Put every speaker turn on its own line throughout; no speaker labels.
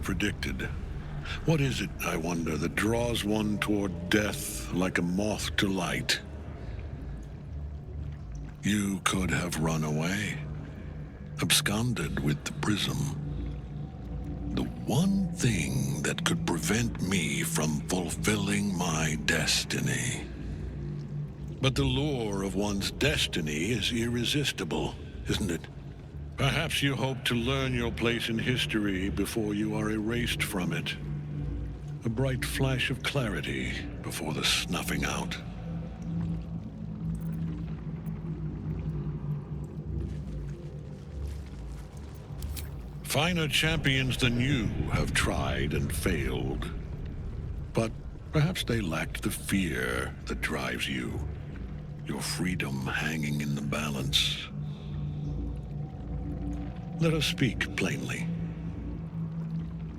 predicted. What is it, I wonder, that draws one toward death like a moth to light? You could have run away, absconded with the prism. The one thing that could prevent me from fulfilling my destiny. But the lure of one's destiny is irresistible, isn't it? Perhaps you hope to learn your place in history before you are erased from it. A bright flash of clarity before the snuffing out. Finer champions than you have tried and failed. But perhaps they lacked the fear that drives you. Your freedom hanging in the balance. Let us speak plainly.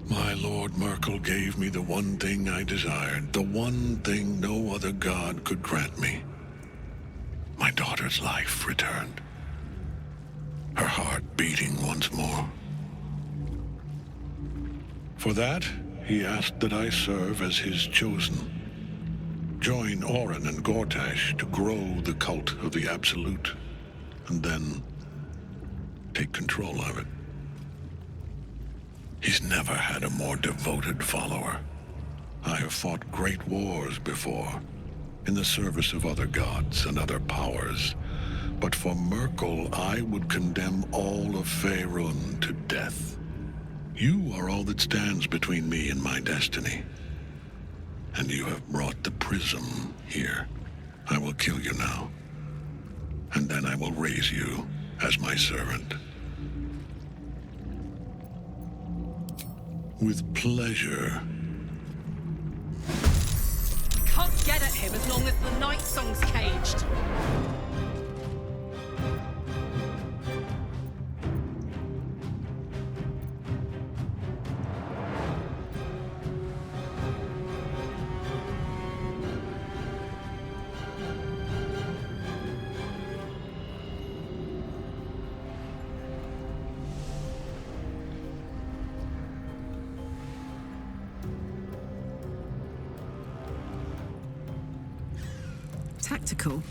My Lord Merkel gave me the one thing I desired, the one thing no other god could grant me. My daughter's life returned. Her heart beating once more. For that, he asked that I serve as his chosen. Join Orin and Gortash to grow the cult of the Absolute, and then take control of it. He's never had a more devoted follower. I have fought great wars before, in the service of other gods and other powers. But for Merkel, I would condemn all of Faerun to death. You are all that stands between me and my destiny. And you have brought the prism here. I will kill you now. And then I will raise you as my servant. With pleasure.
Can't get at him as long as the night song's caged.
Tactical.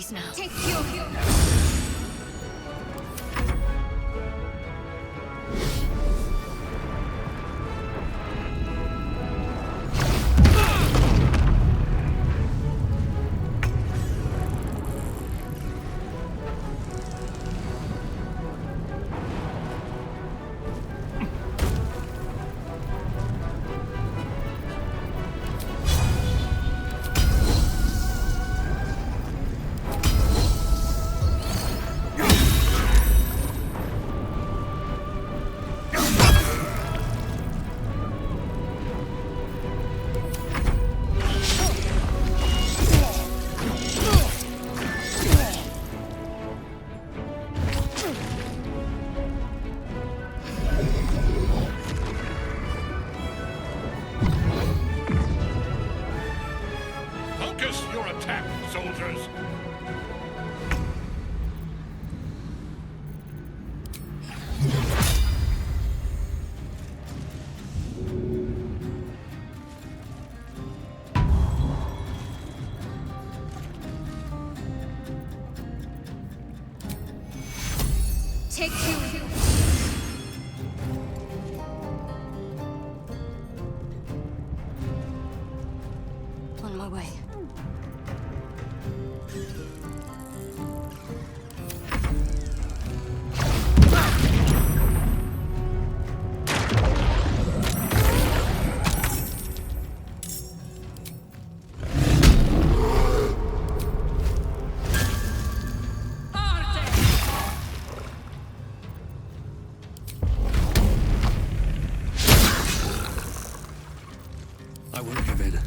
place now.
Take you.
Focus your attack, soldiers!
Take you.
On my way.
Parte!
I won't give in.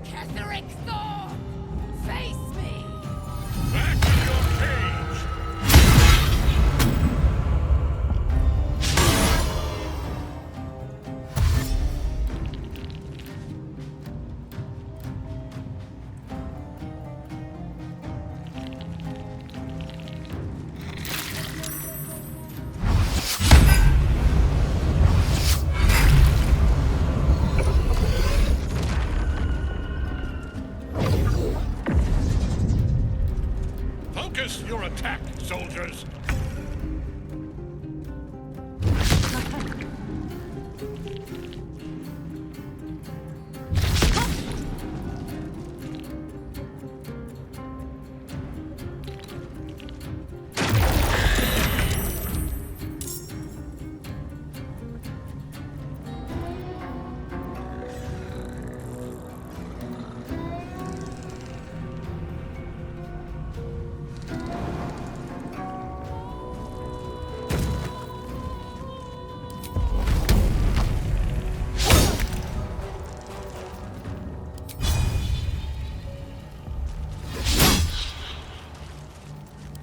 Catherick Thor! Face me!
Back to your cage! Focus your attack, soldiers!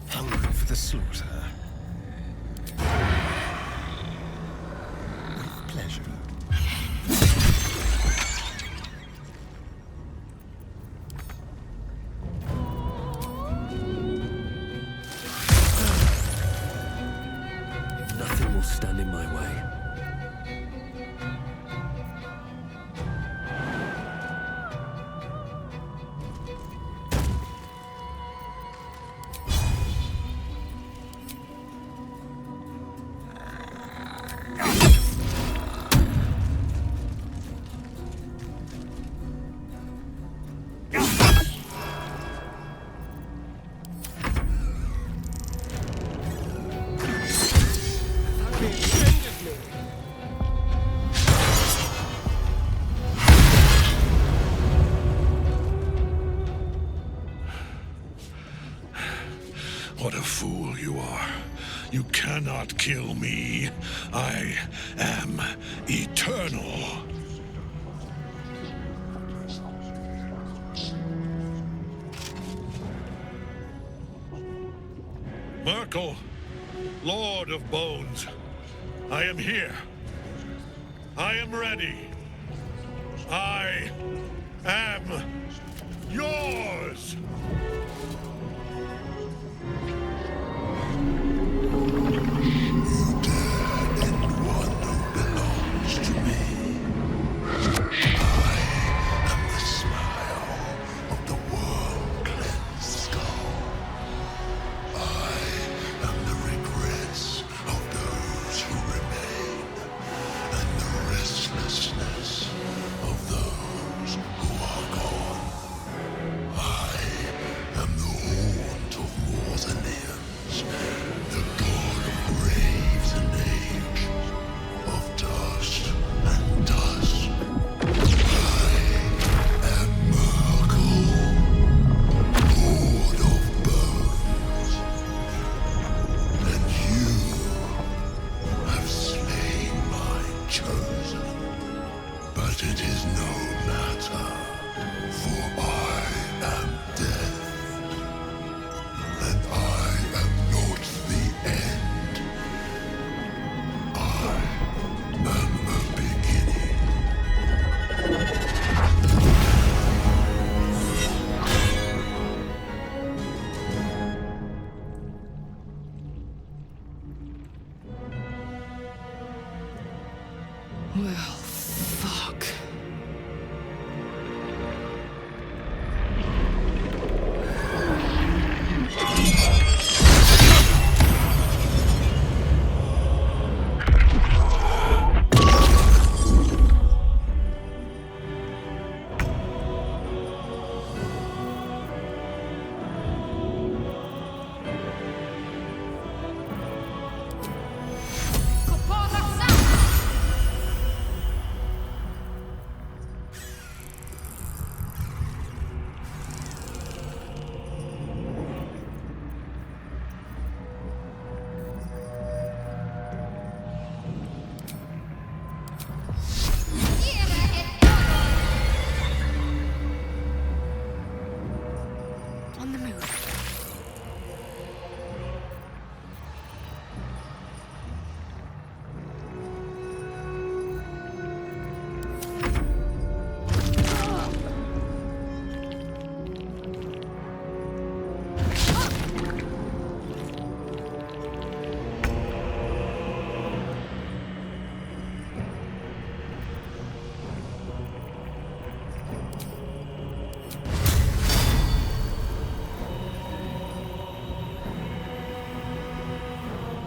Hungry for the slaughter. With pleasure. Nothing will stand in my way.
What a fool you are. You cannot kill me. I am eternal. Oracle, Lord of Bones, I am here. I am ready. I am yours!
Well, fuck.
On the move.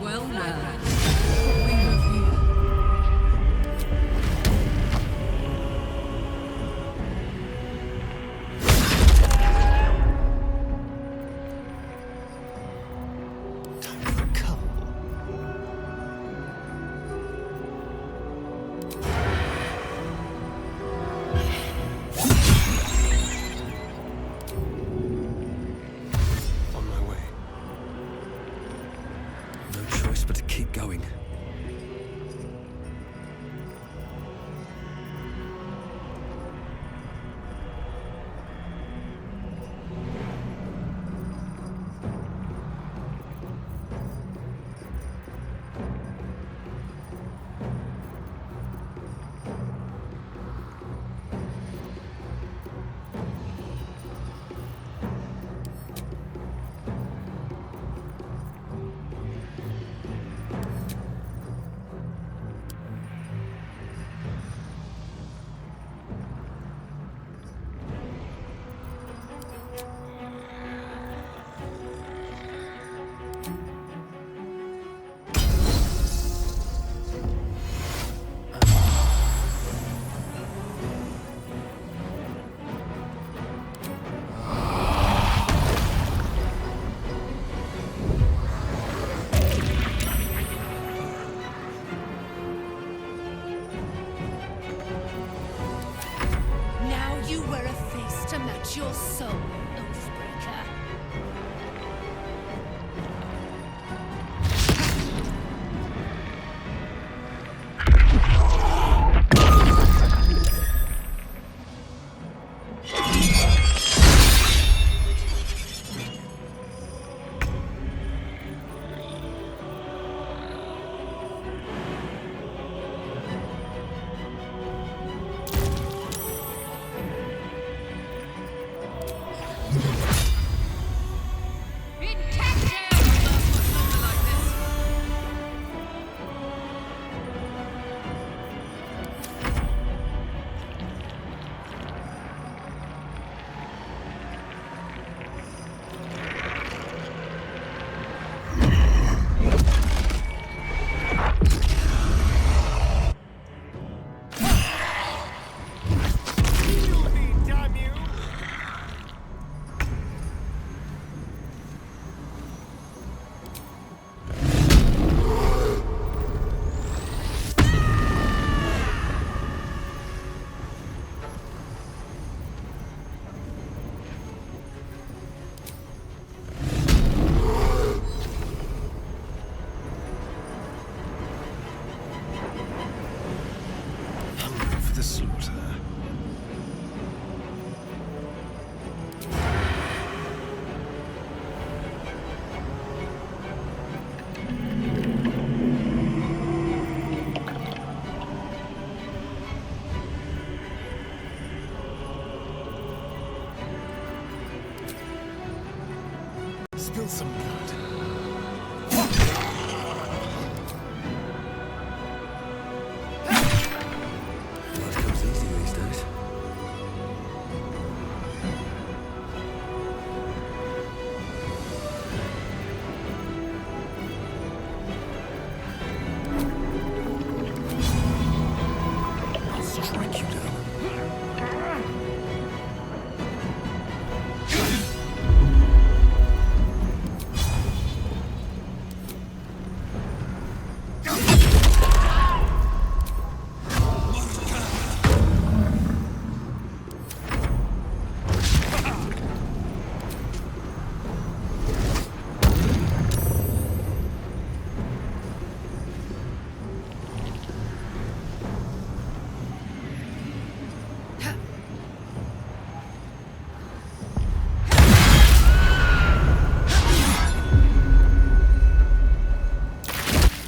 Well, well. What we have here.
Time for a cup. On my way. No choice but to keep going.
Now you wear a face to match your soul, Oathbreaker.
for the slaughter. Spill some blood. Blood comes easy these days. I'll strike you down.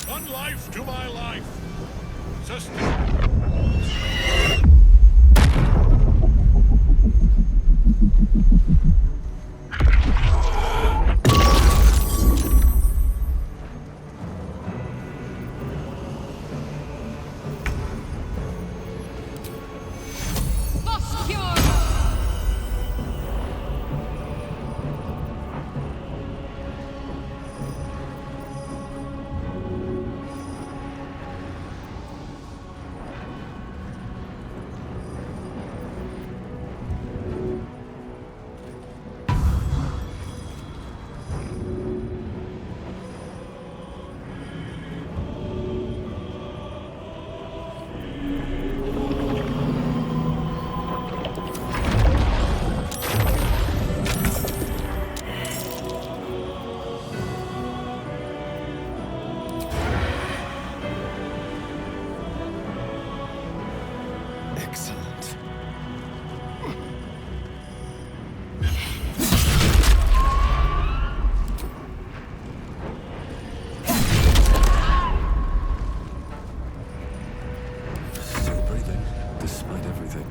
One life to my life. Sister.
Excellent. Still breathing, despite everything.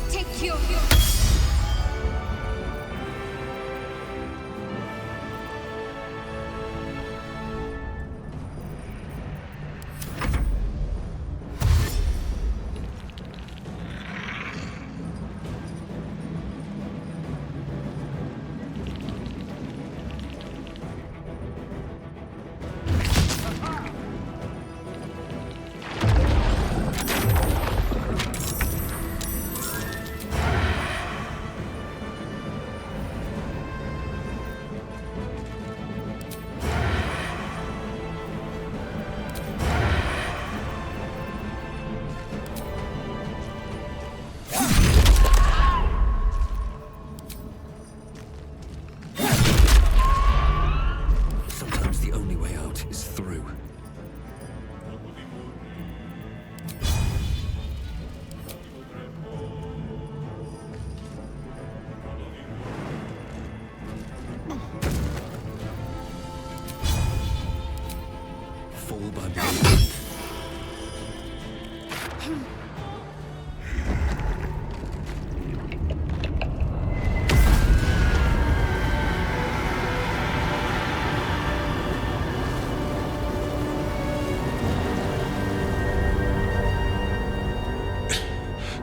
Take your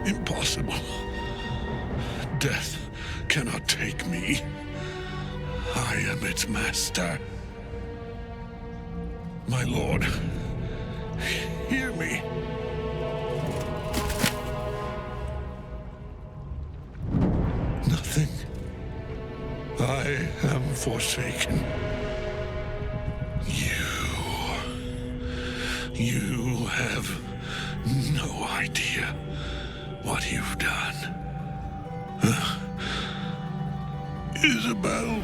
Impossible. Death cannot take me. I am its master. My lord, hear me. Nothing. I am forsaken. You have no idea what you've done. Isabel.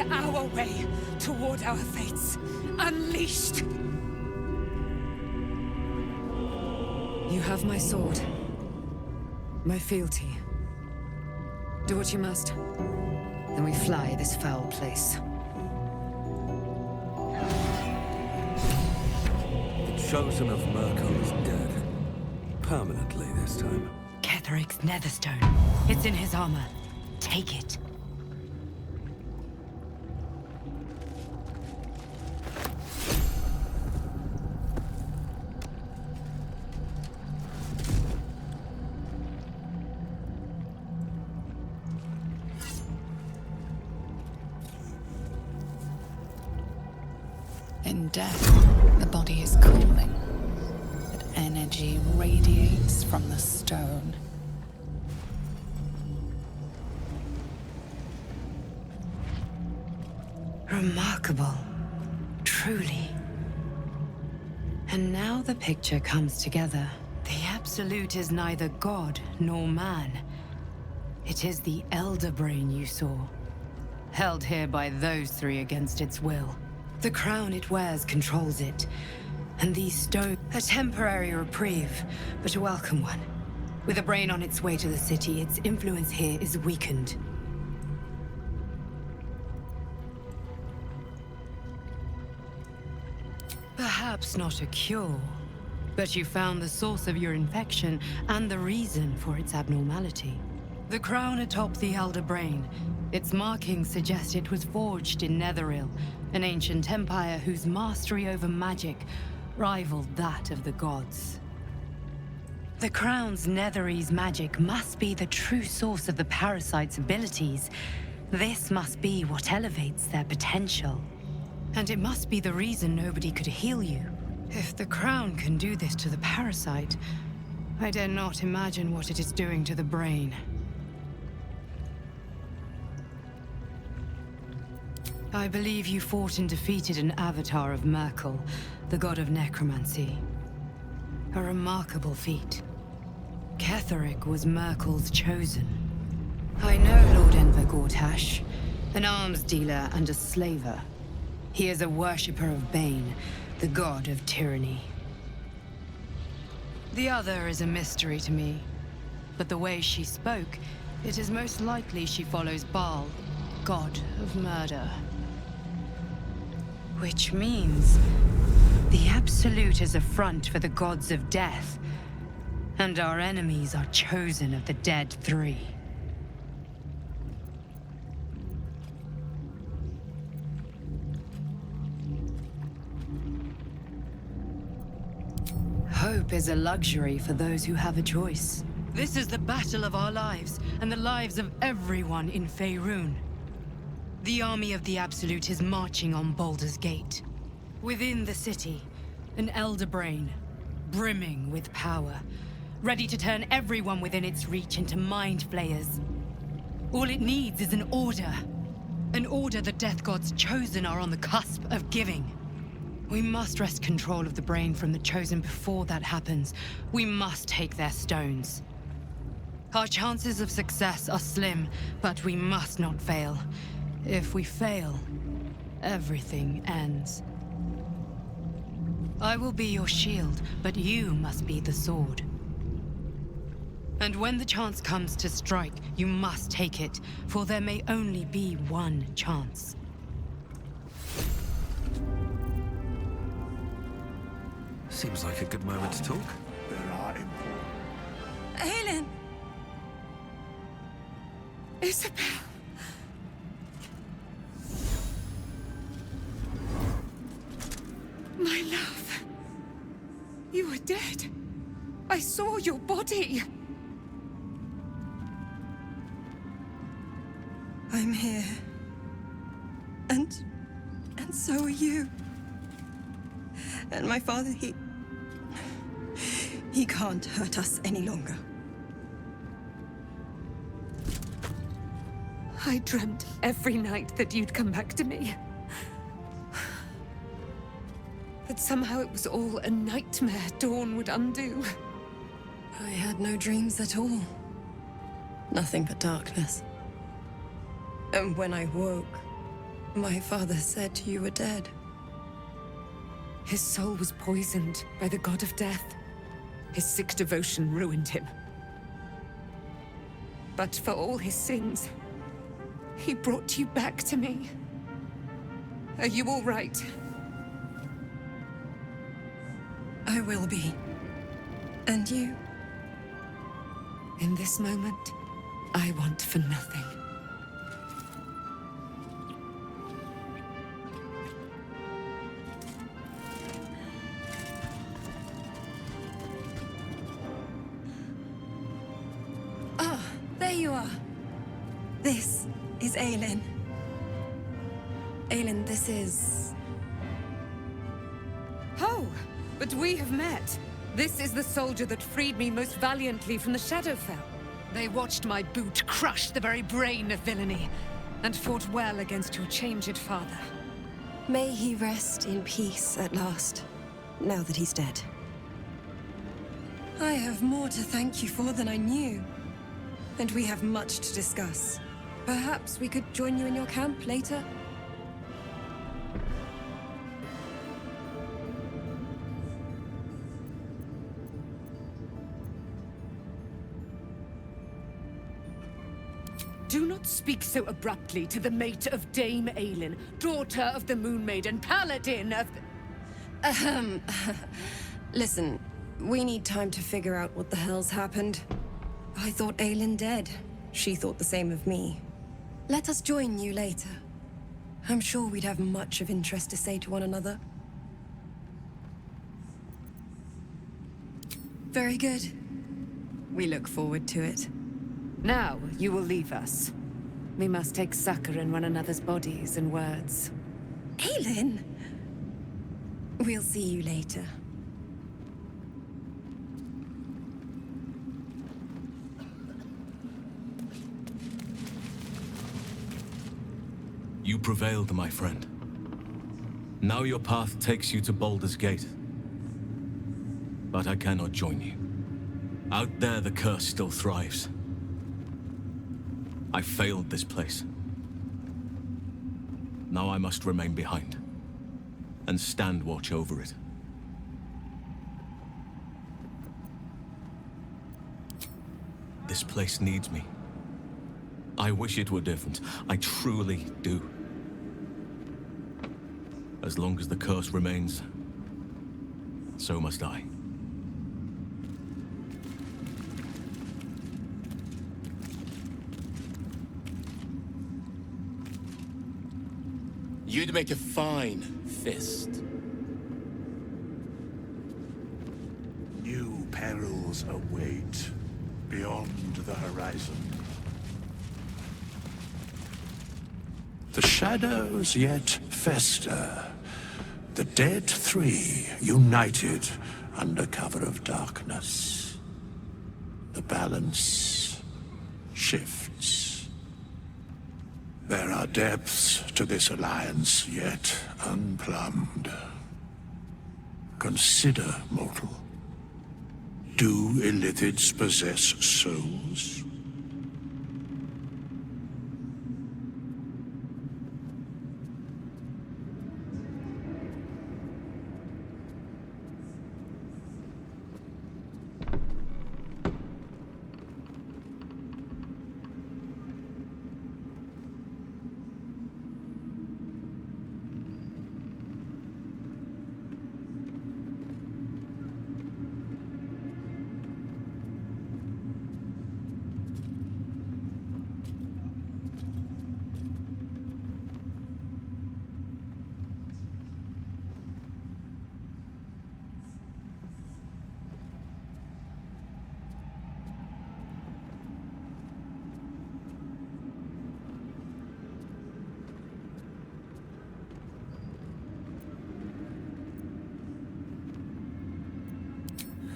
Our way toward our fates. Unleashed!
You have my sword. My fealty. Do what you must. Then we fly this foul place.
The chosen of Merkel is dead. Permanently this time.
Ketheric's netherstone. It's in his armor. Take it.
In death, the body is cooling, but energy radiates from the stone.
Remarkable. Truly. And now the picture comes together. The Absolute is neither god nor man. It is the Elder Brain you saw, held here by those three against its will. The crown it wears controls it, and these stones... A temporary reprieve, but a welcome one. With a brain on its way to the city, its influence here is weakened. Perhaps not a cure, but you found the source of your infection and the reason for its abnormality. The crown atop the Elder Brain. Its markings suggest it was forged in Netheril, an ancient empire whose mastery over magic rivaled that of the gods. The crown's Netherese magic must be the true source of the parasite's abilities. This must be what elevates their potential. And it must be the reason nobody could heal you. If the crown can do this to the parasite, I dare not imagine what it is doing to the brain. I believe you fought and defeated an avatar of Merkel, the god of necromancy. A remarkable feat. Ketheric was Merkel's chosen. I know Lord Enver Gortash, an arms dealer and a slaver. He is a worshipper of Bane, the god of tyranny. The other is a mystery to me, but the way she spoke, it is most likely she follows Baal, god of murder. Which means the Absolute is a front for the gods of death, and our enemies are chosen of the dead three. Hope is a luxury for those who have a choice. This is the battle of our lives, and the lives of everyone in Faerun. The army of the Absolute is marching on Baldur's Gate. Within the city, an Elder Brain, brimming with power, ready to turn everyone within its reach into mind flayers. All it needs is an order. An order the Death God's chosen are on the cusp of giving. We must wrest control of the brain from the chosen before that happens. We must take their stones. Our chances of success are slim, but we must not fail. If we fail, everything ends. I will be your shield, but you must be the sword. And when the chance comes to strike, you must take it, for there may only be one chance.
Seems like a good moment to talk.
There are important.
Aelin! Isabel! My love. You were dead. I saw your body. I'm here. And so are you. And my father, he can't hurt us any longer. I dreamt every night that you'd come back to me. But somehow it was all a nightmare Dawn would undo. I had no dreams at all. Nothing but darkness. And when I woke, my father said you were dead. His soul was poisoned by the god of death. His sick devotion ruined him. But for all his sins, he brought you back to me. Are you all right? I will be. And you? In this moment, I want for nothing. Ah, there you are. This is Aelin. Aelin, this is...
Oh, but we have met. This is the soldier that freed me most valiantly from the Shadowfell. They watched my boot crush the very brain of villainy, and fought well against your changed father.
May he rest in peace at last, now that he's dead. I have more to thank you for than I knew. And we have much to discuss. Perhaps we could join you in your camp later?
Do not speak so abruptly to the mate of Dame Aelin, daughter of the Moon Maiden, paladin of the...
Listen, we need time to figure out what the hell's happened. I thought Aelin dead. She thought the same of me. Let us join you later. I'm sure we'd have much of interest to say to one another. Very good. We look forward to it.
Now you will leave us. We must take succor in one another's bodies and words.
Aelin! We'll see you later.
You prevailed, my friend. Now your path takes you to Baldur's Gate. But I cannot join you. Out there, the curse still thrives. I failed this place. Now I must remain behind, and stand watch over it. This place needs me. I wish it were different. I truly do. As long as the curse remains, so must I.
You'd make a fine fist.
New perils await beyond the horizon. The shadows yet fester. The dead three united under cover of darkness. the balance shifts. There are depths to this alliance yet unplumbed. Consider, mortal. Do illithids possess souls?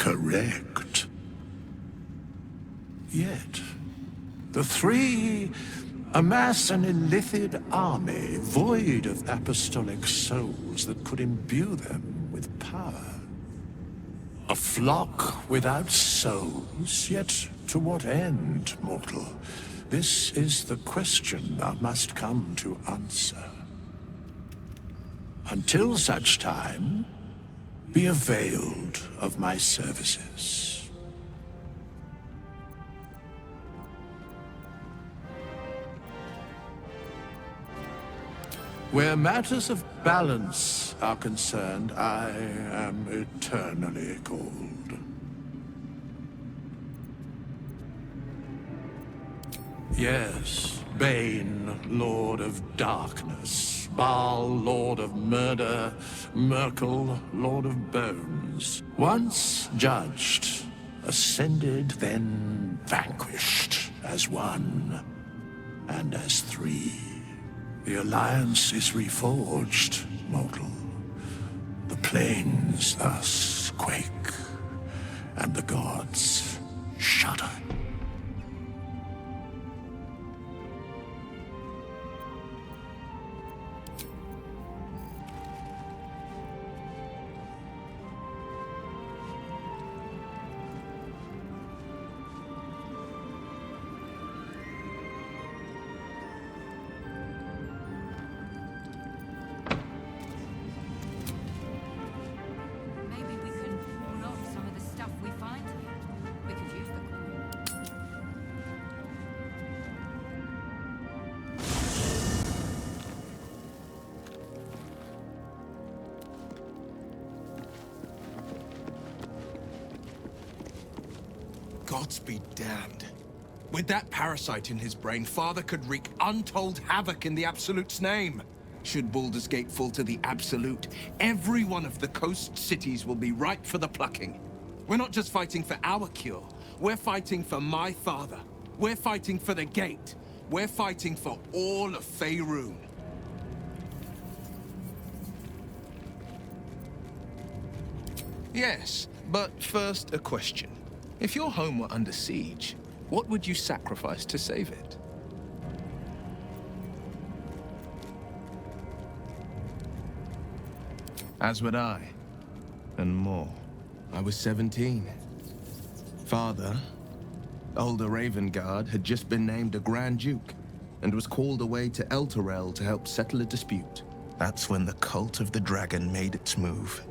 Correct. Yet, the three amass an illithid army void of apostolic souls that could imbue them with power. A flock without souls, yet to what end, mortal? This is the question thou must come to answer. Until such time, be availed of my services. Where matters of balance are concerned, I am eternally cold. Yes, Bane, Lord of Darkness. Baal, Lord of Murder, Merkel, Lord of Bones. Once judged, ascended, then vanquished as one, and as three. The Alliance is reforged, mortal. The plains thus quake, and the gods shudder.
Gods be damned. With that parasite in his brain, Father could wreak untold havoc in the Absolute's name. Should Baldur's Gate fall to the Absolute, every one of the coast cities will be ripe for the plucking. We're not just fighting for our cure. We're fighting for my father. We're fighting for the Gate. We're fighting for all of Faerun. Yes, but first a question. If your home were under siege, what would you sacrifice to save it? As would I, and more. I was 17. Father, older Ravengard, had just been named a Grand Duke, and was called away to Elturel to help settle a dispute. That's when the cult of the dragon made its move.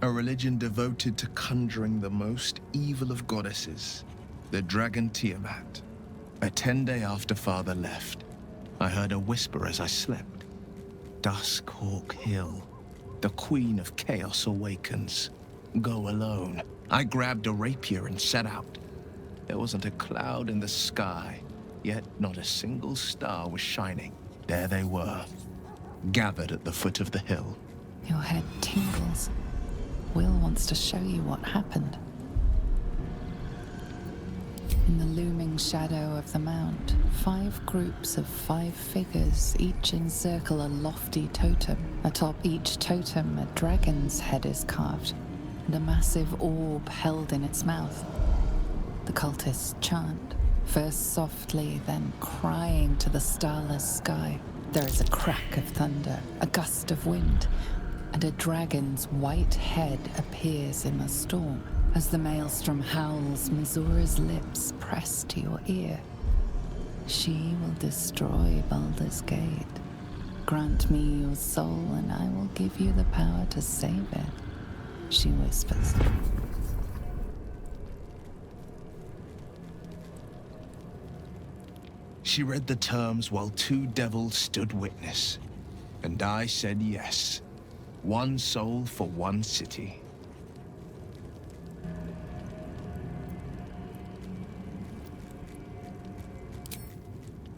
A religion devoted to conjuring the most evil of goddesses, the dragon Tiamat. A 10-day after Father left, I heard a whisper as I slept. Duskhawk Hill, the Queen of Chaos awakens. Go alone. I grabbed a rapier and set out. There wasn't a cloud in the sky, yet not a single star was shining. There they were, gathered at the foot of the hill.
Your head tingles. Will wants to show you what happened. In the looming shadow of the mount, 5 groups of 5 figures each encircle a lofty totem. Atop each totem, a dragon's head is carved, and a massive orb held in its mouth. The cultists chant, first softly, then crying to the starless sky. There is a crack of thunder, a gust of wind, and a dragon's white head appears in the storm. As the maelstrom howls, Mizura's lips press to your ear. She will destroy Baldur's Gate. Grant me your soul, and I will give you the power to save it, she whispers.
She read the terms while 2 devils stood witness, and I said yes. 1 soul for 1 city.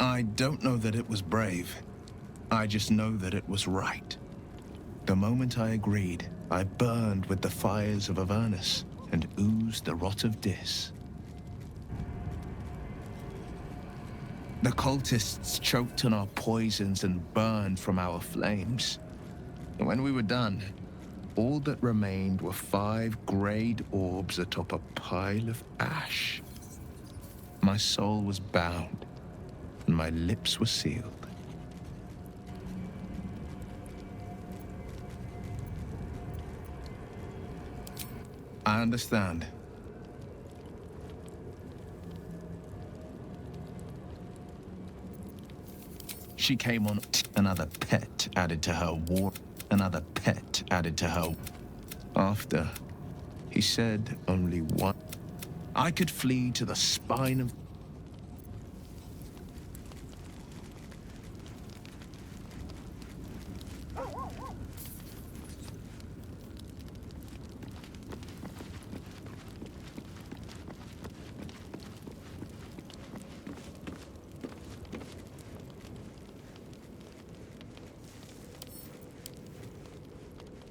I don't know that it was brave. I just know that it was right. The moment I agreed, I burned with the fires of Avernus and oozed the rot of Dis. The cultists choked on our poisons and burned from our flames. And when we were done, all that remained were 5 grayed orbs atop a pile of ash. My soul was bound, and my lips were sealed. I understand. She came on another pet added to her war. Another pet added to her. After, he said only one. I could flee to the spine of...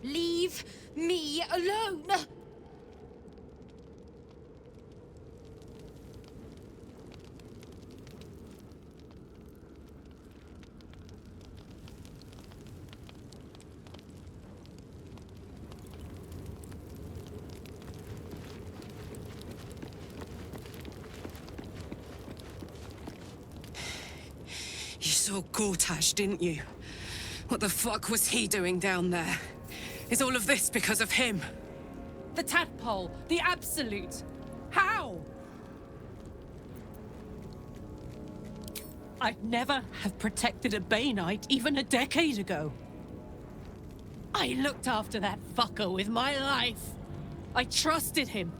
Leave me alone!
You saw Gortash, didn't you? What the fuck was he doing down there? Is all of this because of him?
The tadpole, the absolute. How? I'd never have protected a Bay Knight even a decade ago. I looked after that fucker with my life. I trusted him.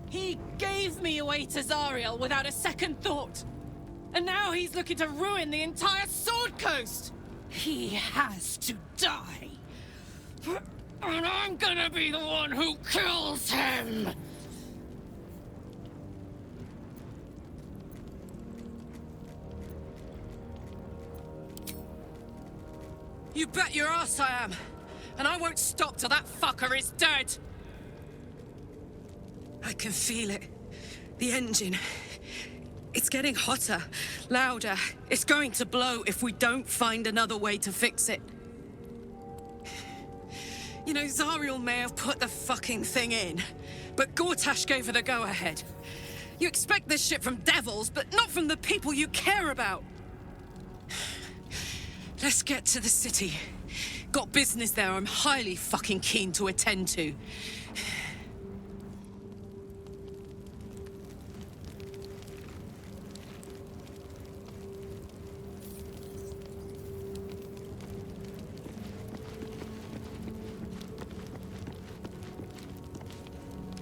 He gave me away to Zariel without a second thought. And now he's looking to ruin the entire Sword Coast. He has to die. And I'm gonna be the one who kills him!
You bet your ass I am! And I won't stop till that fucker is dead! I can feel it. The engine. It's getting hotter, louder. It's going to blow if we don't find another way to fix it. You know, Zariel may have put the fucking thing in, but Gortash gave her the go-ahead. You expect this shit from devils, but not from the people you care about. Let's get to the city. Got business there I'm highly fucking keen to attend to.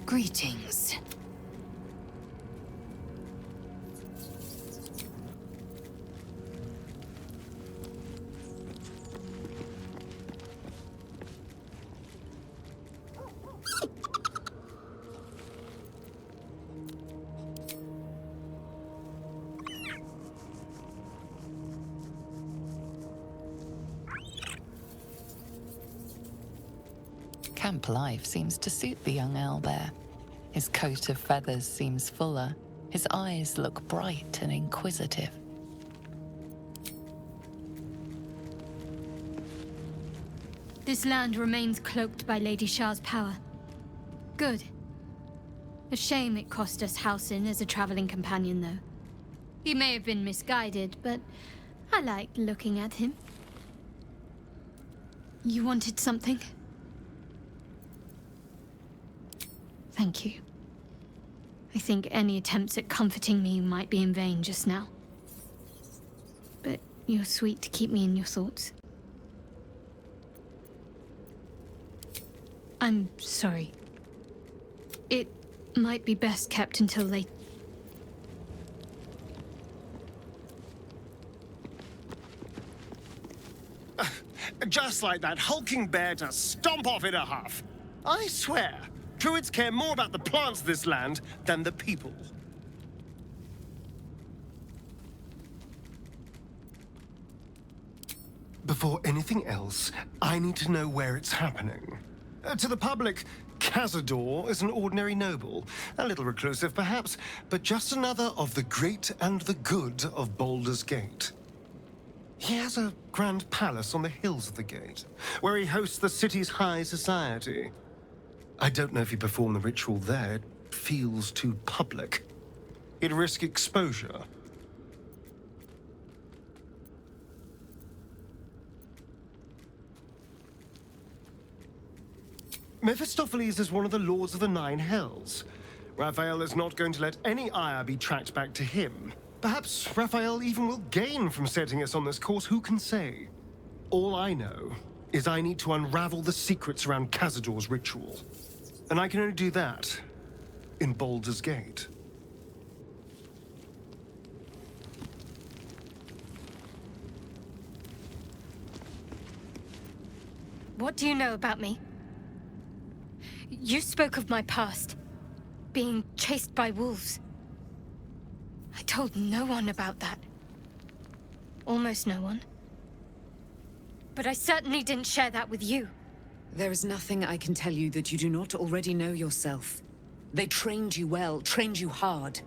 Greetings.
Camp life seems to suit the young owlbear. His coat of feathers seems fuller, His eyes look bright and inquisitive.
This land remains cloaked by Lady Shah's power. Good. A shame it cost us Halsin as a traveling companion, though. He may have been misguided, but I liked looking at him. You wanted something? Thank you. I think any attempts at comforting me might be in vain just now. But you're sweet to keep me in your thoughts. I'm sorry. It might be best kept until later.
Just like that hulking bear to stomp off in a huff. I swear, druids care more about the plants of this land than the people. Before anything else, I need to know where it's happening. To the public, Cazador is an ordinary noble. A little reclusive, perhaps, but just another of the great and the good of Baldur's Gate. He has a grand palace on the hills of the gate, where he hosts the city's high society. I don't know if he performed the ritual there. It feels too public. He'd risk exposure. Mephistopheles is one of the lords of the Nine Hells. Raphael is not going to let any ire be tracked back to him. Perhaps Raphael even will gain from setting us on this course, who can say? All I know is I need to unravel the secrets around Cazador's ritual. And I can only do that in Baldur's Gate.
What do you know about me? You spoke of my past, being chased by wolves. I told no one about that. Almost no one. But I certainly didn't share that with you.
There is nothing I can tell you that you do not already know yourself. They trained you well, trained you hard.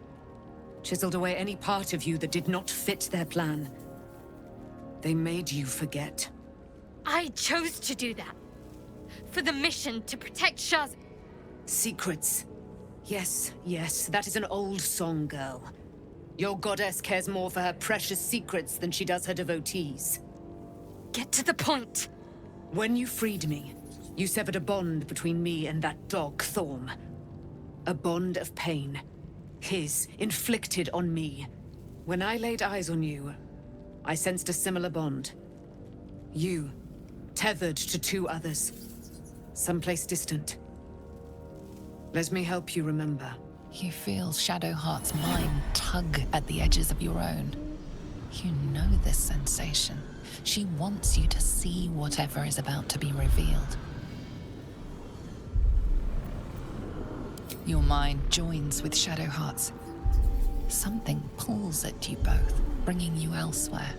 Chiseled away any part of you that did not fit their plan. They made you forget.
I chose to do that. For the mission to protect Shah's...
Secrets. Yes, yes, that is an old song, girl. Your goddess cares more for her precious secrets than she does her devotees.
Get to the point.
When you freed me, you severed a bond between me and that dog, Thorm. A bond of pain. His, inflicted on me. When I laid eyes on you, I sensed a similar bond. You, tethered to two others. Someplace distant. Let me help you remember.
You feel Shadowheart's mind tug at the edges of your own. You know this sensation. She wants you to see whatever is about to be revealed. Your mind joins with Shadowheart's. Something pulls at you both, bringing you elsewhere.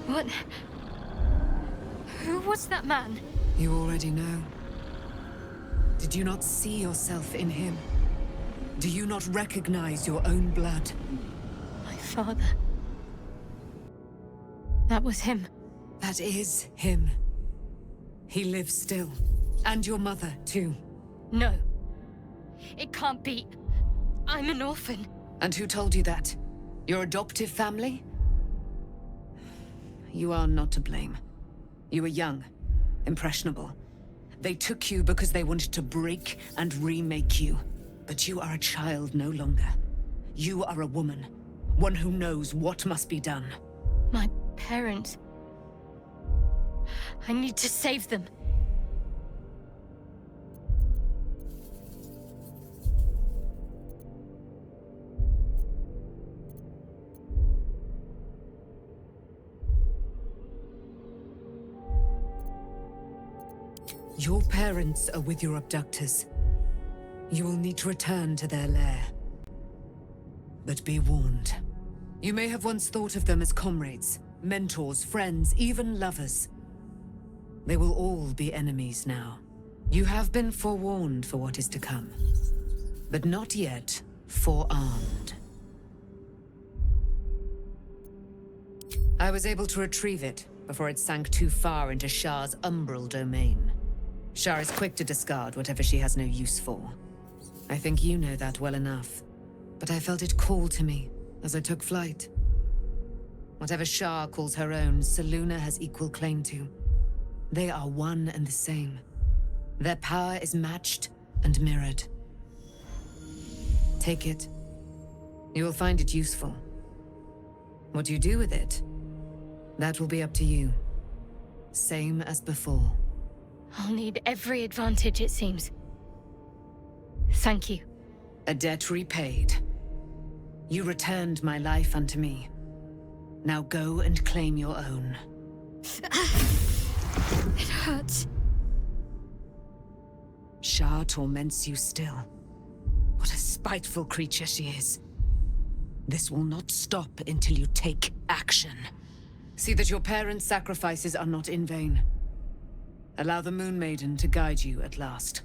What? Who was that man?
You already know. Did you not see yourself in him? Do you not recognize your own blood?
My father. That was him.
That is him. He lives still. And your mother, too.
No. It can't be. I'm an orphan.
And who told you that? Your adoptive family? You are not to blame. You were young. impressionable. They took you because they wanted to break and remake you. But you are a child no longer. You are a woman. One who knows what must be done.
My parents... I need to save them.
Your parents are with your abductors. You will need to return to their lair. But be warned. You may have once thought of them as comrades, mentors, friends, even lovers. They will all be enemies now. You have been forewarned for what is to come, but not yet forearmed. I was able to retrieve it before it sank too far into Shah's umbral domain. Shah is quick to discard whatever she has no use for. I think you know that well enough. But I felt it call to me as I took flight. Whatever Shah calls her own, Selûne has equal claim to. They are one and the same. Their power is matched and mirrored. Take it. You will find it useful. What you do with it, that will be up to you. Same as before.
I'll need every advantage, it seems. Thank you.
A debt repaid. You returned my life unto me. Now go and claim your own.
It hurts.
Shah torments you still. What a spiteful creature she is. This will not stop until you take action. See that your parents' sacrifices are not in vain. Allow the Moon Maiden to guide you at last.